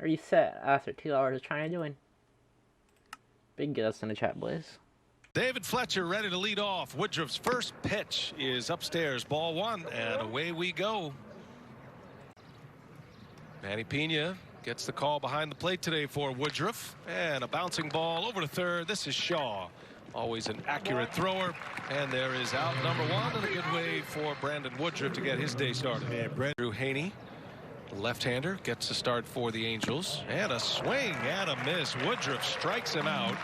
Reset after 2 hours of trying to join. Big get us in the chat, boys. David Fletcher ready to lead off. Woodruff's first pitch is upstairs. Ball one, and away we go. Manny Pena gets the call behind the plate today for Woodruff. And a bouncing ball over to third. This is Shaw. Always an accurate thrower. And there is out number one, and a good way for Brandon Woodruff to get his day started. Yeah, Drew Haney, left-hander, gets the start for the Angels. And a swing and a miss. Woodruff strikes him out.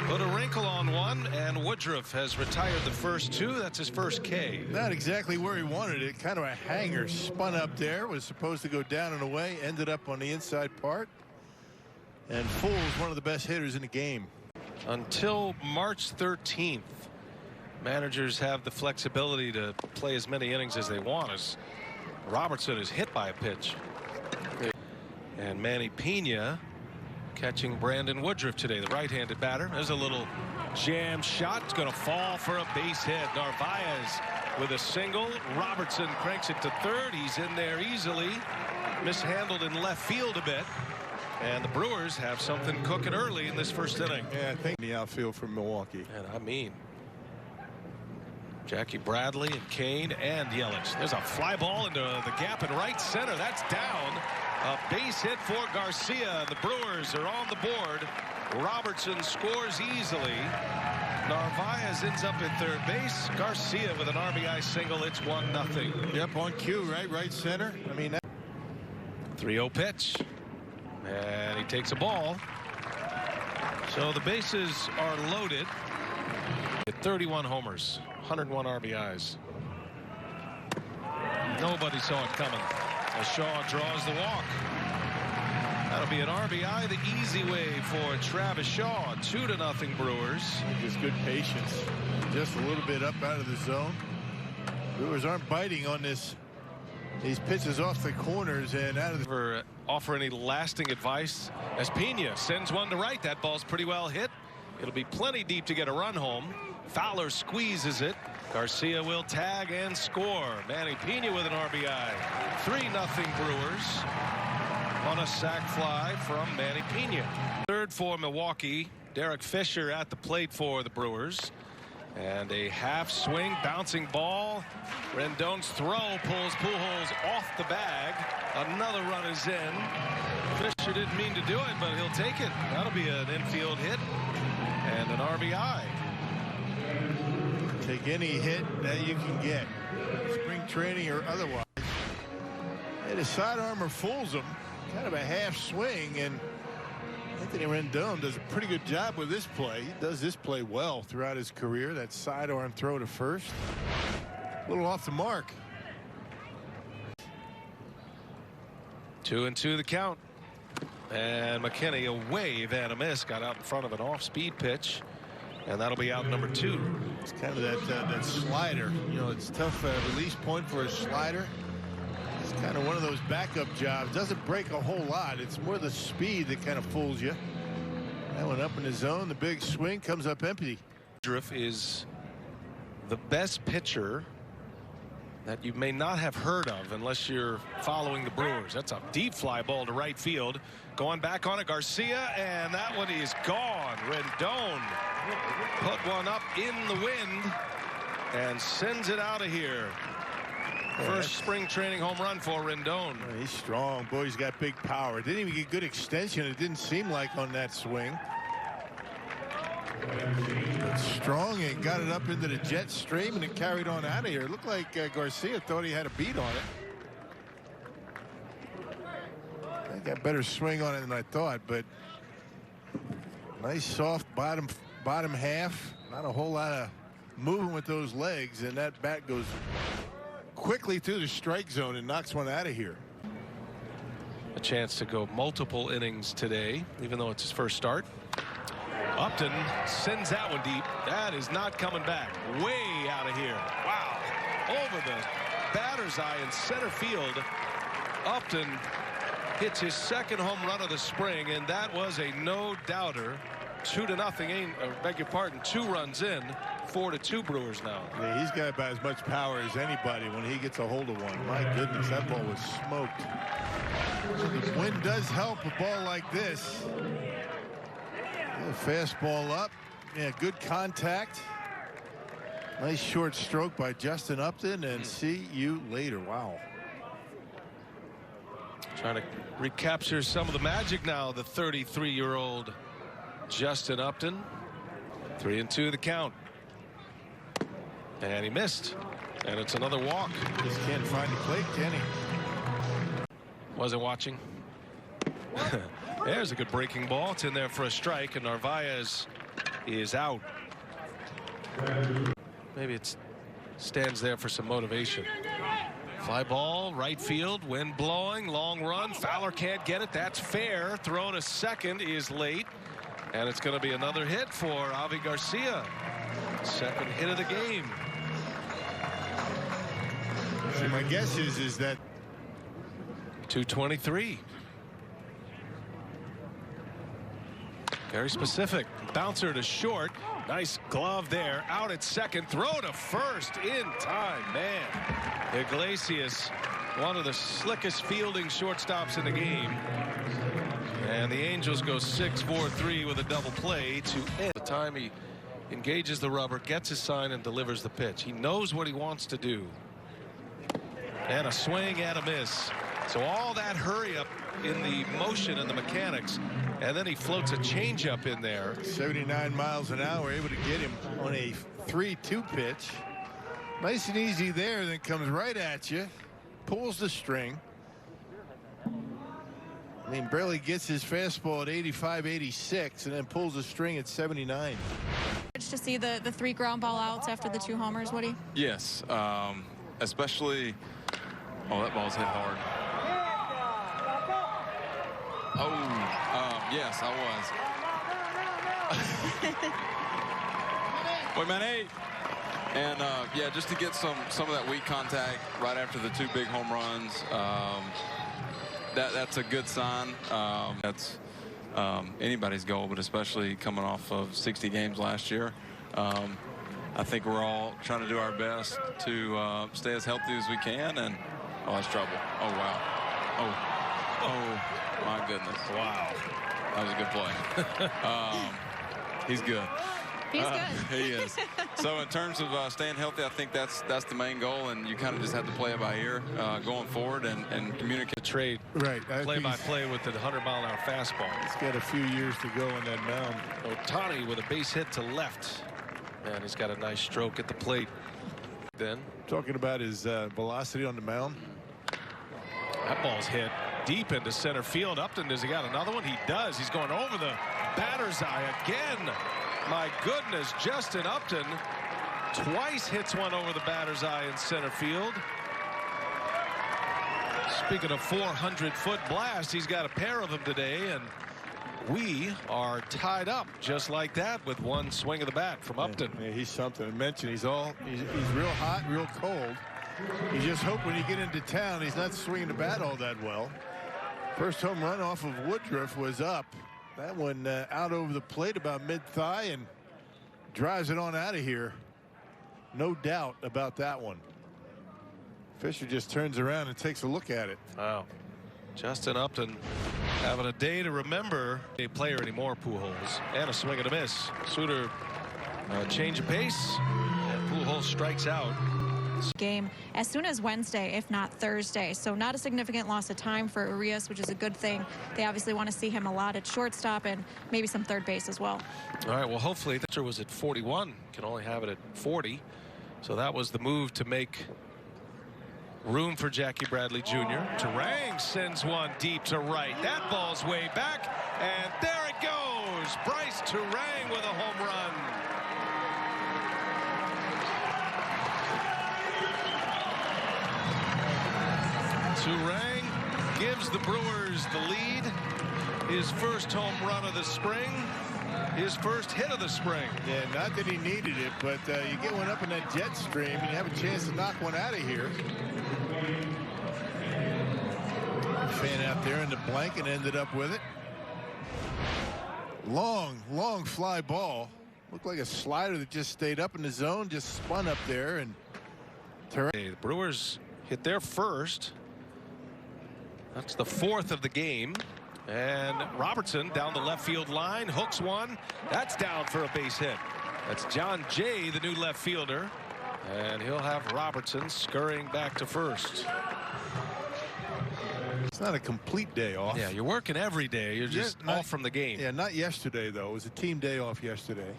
Put a wrinkle on one, and Woodruff has retired the first two. That's his first K. Not exactly where he wanted it. Kind of a hanger. Spun up there. Was supposed to go down and away. Ended up on the inside part. And Full is one of the best hitters in the game. Until March 13th, managers have the flexibility to play as many innings as they want. As Robertson is hit by a pitch. And Manny Pena catching Brandon Woodruff today, the right-handed batter. There's a little jam shot. It's going to fall for a base hit. Narvaez with a single. Robertson cranks it to third. He's in there easily. Mishandled in left field a bit. And the Brewers have something cooking early in this first inning. Yeah, I think the outfield from Milwaukee. And I mean, Jackie Bradley and Kane and Yelich. There's a fly ball into the gap in right center. That's down. A base hit for Garcia. The Brewers are on the board. Robertson scores easily. Narvaez ends up at third base. Garcia with an RBI single. It's 1-0. Yep, on cue, right center. I mean, that 3-0 pitch. And he takes a ball. So the bases are loaded. 31 homers, 101 RBIs. Nobody saw it coming. As Shaw draws the walk. That'll be an RBI the easy way for Travis Shaw. 2-0 Brewers. just good patience. Just a little bit up out of the zone. Brewers aren't biting on these pitches off the corners and out of the. Offer any lasting advice as Pena sends one to right. That ball's pretty well hit. It'll be plenty deep to get a run home. Fowler squeezes it. Garcia will tag and score. Manny Pena with an RBI. 3-0 Brewers on a sac fly from Manny Pena. Third for Milwaukee. Derek Fisher at the plate for the Brewers. And a half swing, bouncing ball. Rendon's throw pulls Pujols off the bag. Another run is in. Fisher didn't mean to do it, but he'll take it. That'll be an infield hit and an RBI. Take any hit that you can get, spring training or otherwise. And his side armor fools him. Kind of a half swing, and Anthony Rendon does a pretty good job with this play. He does this play well throughout his career. That sidearm throw to first. A little off the mark. 2-2 the count. And McKinney, a wave and a miss, got out in front of an off-speed pitch. And that'll be out number 2. It's kind of that slider. You know, it's tough release point for a slider. It's kind of one of those backup jobs. Doesn't break a whole lot. It's more the speed that kind of fools you. That one up in the zone. The big swing comes up empty. Woodruff is the best pitcher that you may not have heard of unless you're following the Brewers. That's a deep fly ball to right field. Going back on it, Garcia, and that one is gone. Rendon put one up in the wind and sends it out of here. First spring training home run for Rendon. He's strong. Boy, he's got big power. Didn't even get good extension. It didn't seem like on that swing. But strong and got it up into the jet stream and it carried on out of here. It looked like Garcia thought he had a beat on it. I got better swing on it than I thought, but nice soft bottom half. Not a whole lot of moving with those legs, and that bat goes quickly through the strike zone and knocks one out of here. A chance to go multiple innings today, even though it's his first start. Upton sends that one deep. That is not coming back. Way out of here. Wow. Over the batter's eye in center field. Upton hits his second home run of the spring, and that was a no-doubter. 2-0. Beg your pardon. 2 runs in. 4-2 Brewers now. Yeah, he's got about as much power as anybody when he gets a hold of one. My goodness, that ball was smoked. The wind does help a ball like this. Fastball up. Yeah, good contact. Nice short stroke by Justin Upton, and see you later. Wow. Trying to recapture some of the magic now, the 33-year-old Justin Upton. 3-2 the count. And he missed. And it's another walk. Just can't find the plate, can he? Wasn't watching. There's a good breaking ball. It's in there for a strike, and Narvaez is out. Maybe it stands there for some motivation. Fly ball, right field, wind blowing, long run. Fowler can't get it. That's fair. Throw to second is late. And it's going to be another hit for Avi Garcia. Second hit of the game. See, my guess is that 223. Very specific. Bouncer to short. Nice glove there. Out at second. Throw to first in time. Man, Iglesias, one of the slickest fielding shortstops in the game. And the Angels go 6-4-3 with a double play to end. The time he engages the rubber, gets his sign, and delivers the pitch. He knows what he wants to do. And a swing and a miss. So all that hurry up in the motion and the mechanics, and then he floats a changeup in there. 79 miles an hour, able to get him on a 3-2 pitch. Nice and easy there, then comes right at you, pulls the string. I mean, barely gets his fastball at 85, 86, and then pulls the string at 79. To see the 3 ground ball outs after the 2 homers, Woody? Yes, especially. Oh, that ball's hit hard. Oh, yes, I was. Wait, man, hey. And yeah, just to get some of that weak contact right after the 2 big home runs. That's a good sign. That's anybody's goal, but especially coming off of 60 games last year. I think we're all trying to do our best to stay as healthy as we can. And oh, that's trouble. Oh, wow. Oh, my goodness. Wow. That was a good play. He's good. He's good. He is. So in terms of staying healthy, I think that's the main goal, and you kind of just have to play it by ear going forward and communicate. Trade Right. play-by-play with the 100-mile-an-hour fastball. He's got a few years to go on that mound. Ohtani with a base hit to left. And he's got a nice stroke at the plate. Then Talking about his velocity on the mound. that ball's hit deep into center field. Upton, does he got another one? He does. He's going over the batter's eye again. My goodness, Justin Upton twice hits one over the batter's eye in center field. Speaking of 400-foot blast, he's got a pair of them today, and we are tied up just like that with one swing of the bat from Upton. Yeah, he's something. I mentioned he's real hot, real cold. You just hope when you get into town he's not swinging the bat all that well. First home run off of Woodruff was up. That one out over the plate about mid-thigh and drives it on out of here. No doubt about that one. Fisher just turns around and takes a look at it. Wow. Justin Upton having a day to remember. A player anymore, Pujols. And a swing and a miss. Suter change of pace. And Pujols strikes out. Game as soon as Wednesday, if not Thursday. So not a significant loss of time for Urias, which is a good thing. They obviously want to see him a lot at shortstop and maybe some third base as well. All right, well, hopefully the was at 41. Can only have it at 40. So that was the move to make room for Jackie Bradley Jr. Turang sends one deep to right. That ball's way back, and there it goes. Bryce Turang with a home run. Turang gives the Brewers the lead. His first home run of the spring. His first hit of the spring. Yeah, not that he needed it, but you get one up in that jet stream and you have a chance to knock one out of here. Fan out there in the blanket ended up with it. Long fly ball. Looked like a slider that just stayed up in the zone, just spun up there. And the Brewers hit their first. That's the 4th of the game. And Robertson down the left field line, hooks one. That's down for a base hit. That's John Jay, the new left fielder. And he'll have Robertson scurrying back to first. It's not a complete day off. Yeah, you're working every day. You're just off from the game. Yeah, not yesterday, though. It was a team day off yesterday.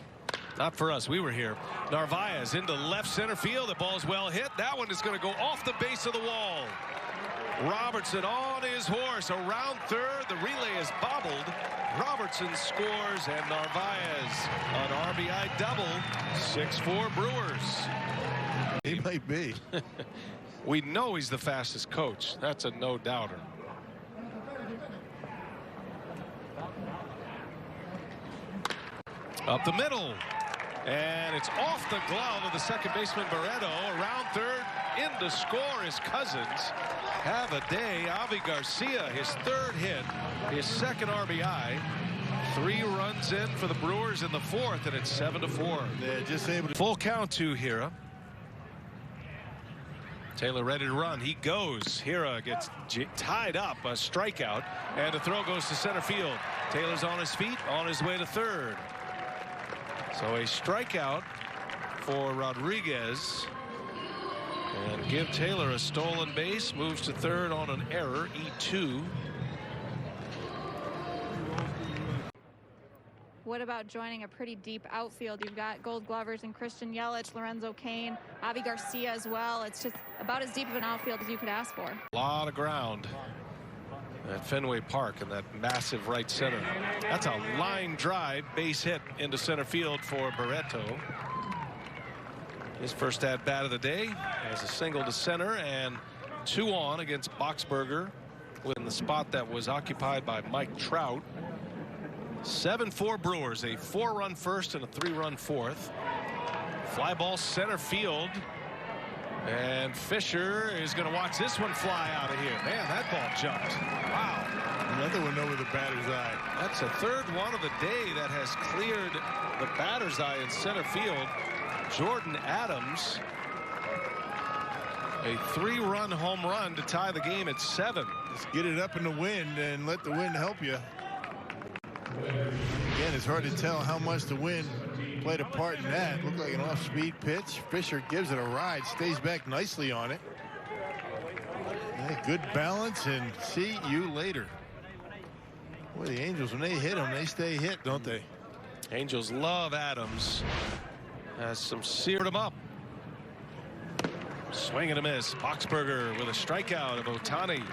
Not for us. We were here. Narvaez into left center field. The ball's well hit. That one is going to go off the base of the wall. Robertson on his horse around third. The relay is bobbled. Robertson scores, and Narvaez an RBI double. 6-4 Brewers. He might be. We know he's the fastest coach. That's a no-doubter. Up the middle. And it's off the glove of the second baseman Barreto. Around third. In to score is Cousins. Have a day. Avi Garcia, his 3rd hit, his 2nd RBI. 3 runs in for the Brewers in the 4th, and it's 7-4. Yeah, just able to. Full count to Hira. Taylor ready to run. He goes. Hira gets tied up. A strikeout. And the throw goes to center field. Taylor's on his feet, on his way to third. So a strikeout for Rodriguez. And give Taylor a stolen base. Moves to third on an error. E2. What about joining a pretty deep outfield? You've got Gold Glovers and Christian Yelich, Lorenzo Cain, Avi Garcia as well. It's just about as deep of an outfield as you could ask for. A lot of ground at Fenway Park in that massive right center. That's a line drive base hit into center field for Barreto. His first at bat of the day has a single to center and 2 on against Boxberger in the spot that was occupied by Mike Trout. 7-4 Brewers, a 4-run first and a 3-run 4th. Fly ball center field. And Fisher is going to watch this one fly out of here. Man, that ball jumped. Wow. Another one over the batter's eye. That's the 3rd one of the day that has cleared the batter's eye in center field. Jordan Adams, a 3-run home run to tie the game at 7. Just get it up in the wind and let the wind help you. Again, it's hard to tell how much the wind played a part in that. Looked like an off-speed pitch. Fisher gives it a ride, stays back nicely on it. Yeah, good balance, and see you later. Boy, the Angels, when they hit them, they stay hit, don't they? Angels love Adams. Has some seared him up. Swing and a miss. Boxberger with a strikeout of Ohtani.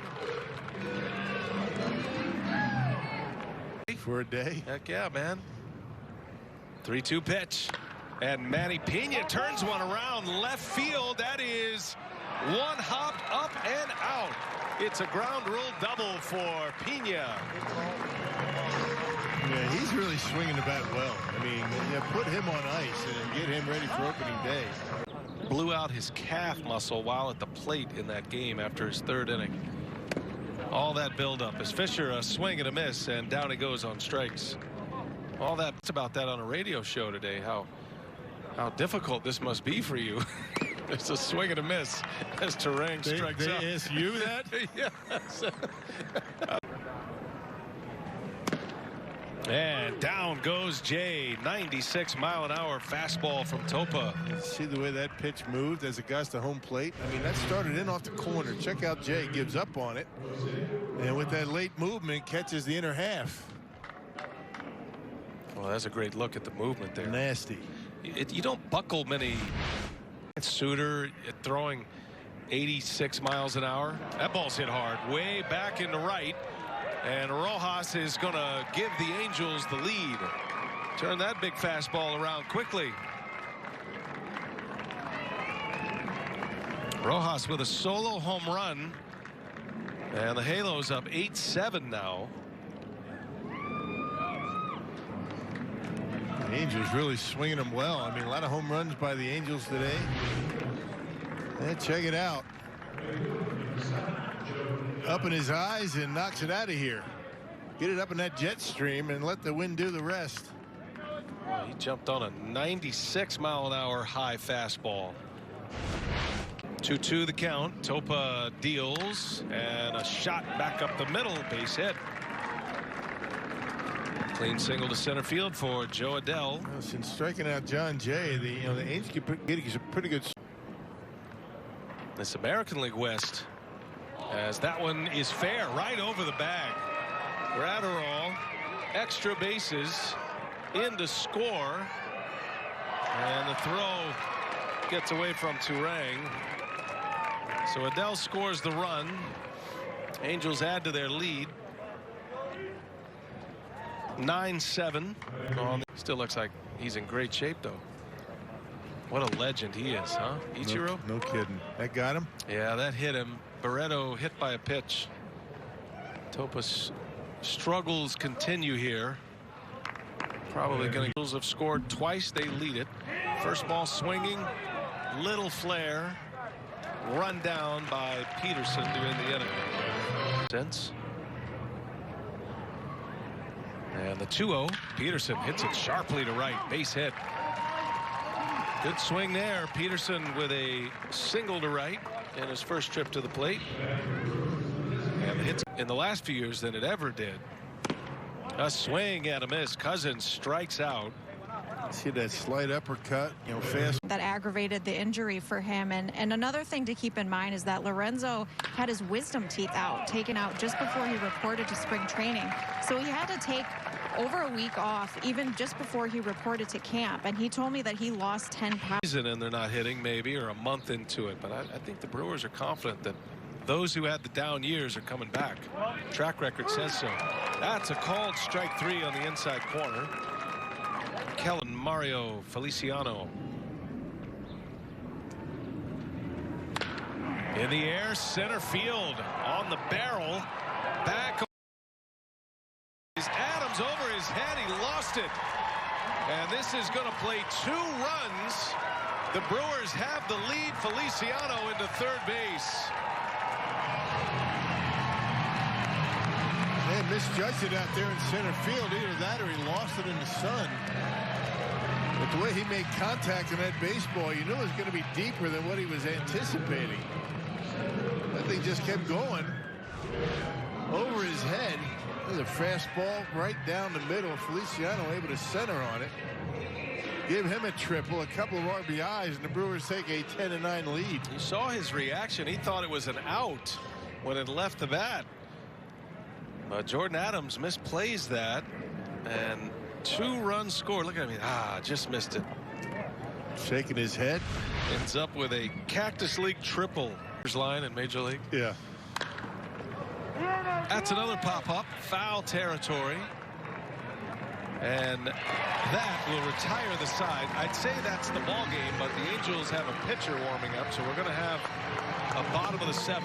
For a day. Heck yeah, man. 3-2 pitch. And Manny Pena turns one around left field. That is one hopped up and out. It's a ground rule double for Pena. Yeah, he's really swinging the bat well. I mean, you put him on ice and get him ready for opening day. Blew out his calf muscle while at the plate in that game after his 3rd inning. All that buildup as Fisher a swing and a miss, and down he goes on strikes. All that's about that on a radio show today. How difficult this must be for you. It's a swing and a miss as Terang strikes out. They ask you that? Yes. And down goes Jay. 96-mile-an-hour fastball from Topa. See the way that pitch moved as it got to home plate? I mean, that started in off the corner. Check out Jay, gives up on it. And with that late movement, catches the inner half. Well, that's a great look at the movement there. Nasty. You don't buckle many. Suter throwing 86 miles an hour. That ball's hit hard. Way back into right. And Rojas is going to give the Angels the lead. Turn that big fastball around quickly. Rojas with a solo home run. And the Halos up 8-7 now. The Angels really swinging them well. I mean, a lot of home runs by the Angels today. And check it out. Up in his eyes and knocks it out of here. Get it up in that jet stream and let the wind do the rest. Well, he jumped on a 96-mile-an-hour high fastball. 2-2 the count. Topa deals and a shot back up the middle. Base hit. Clean single to center field for Joe Adell. Well, since striking out John Jay, the Angels get a pretty good. This American League West, as that one is fair right over the bag. Gratterall, extra bases, in to score, and the throw gets away from Turang. So Adell scores the run. Angels add to their lead. 9-7. Still looks like he's in great shape, though. What a legend he is, huh? Ichiro? No kidding. That got him? Yeah, that hit him. Barreto hit by a pitch. Topa's struggles continue here. Probably going to have scored twice. They lead it. First ball swinging. Little flare. Run down by Peterson to end the inning. Sense. And the 2-0. Peterson hits it sharply to right. Base hit. Good swing there. Peterson with a single to right in his first trip to the plate. And the hits in the last few years than it ever did. A swing and a miss. Cousins strikes out. See that slight uppercut, fast. That aggravated the injury for him. And another thing to keep in mind is that Lorenzo had his wisdom teeth taken out just before he reported to spring training. So he had to take over a week off even just before he reported to camp. And he told me that he lost 10 pounds. And they're not hitting maybe, or a month into it. But I think the Brewers are confident that those who had the down years are coming back. Track record says so. That's a called strike 3 on the inside corner. Kellen Mario Feliciano. In the air, center field on the barrel. Back. Adams over his head. He lost it. And this is going to play 2 runs. The Brewers have the lead. Feliciano into third base. They misjudged it out there in center field. Either that or he lost it in the sun. But the way he made contact in that baseball, you knew it was going to be deeper than what he was anticipating. That thing just kept going over his head. There's a fastball right down the middle. Feliciano able to center on it. Give him a triple, a couple of RBIs, and the Brewers take a 10-9 lead. You saw his reaction. He thought it was an out when it left the bat. Jordan Adams misplays that, and 2 runs scored. Look at me. Just missed it. Shaking his head. Ends up with a Cactus League triple. Line in Major League. Yeah. That's another pop-up. Foul territory. And that will retire the side. I'd say that's the ball game, but the Angels have a pitcher warming up, so we're going to have a bottom of the 7th.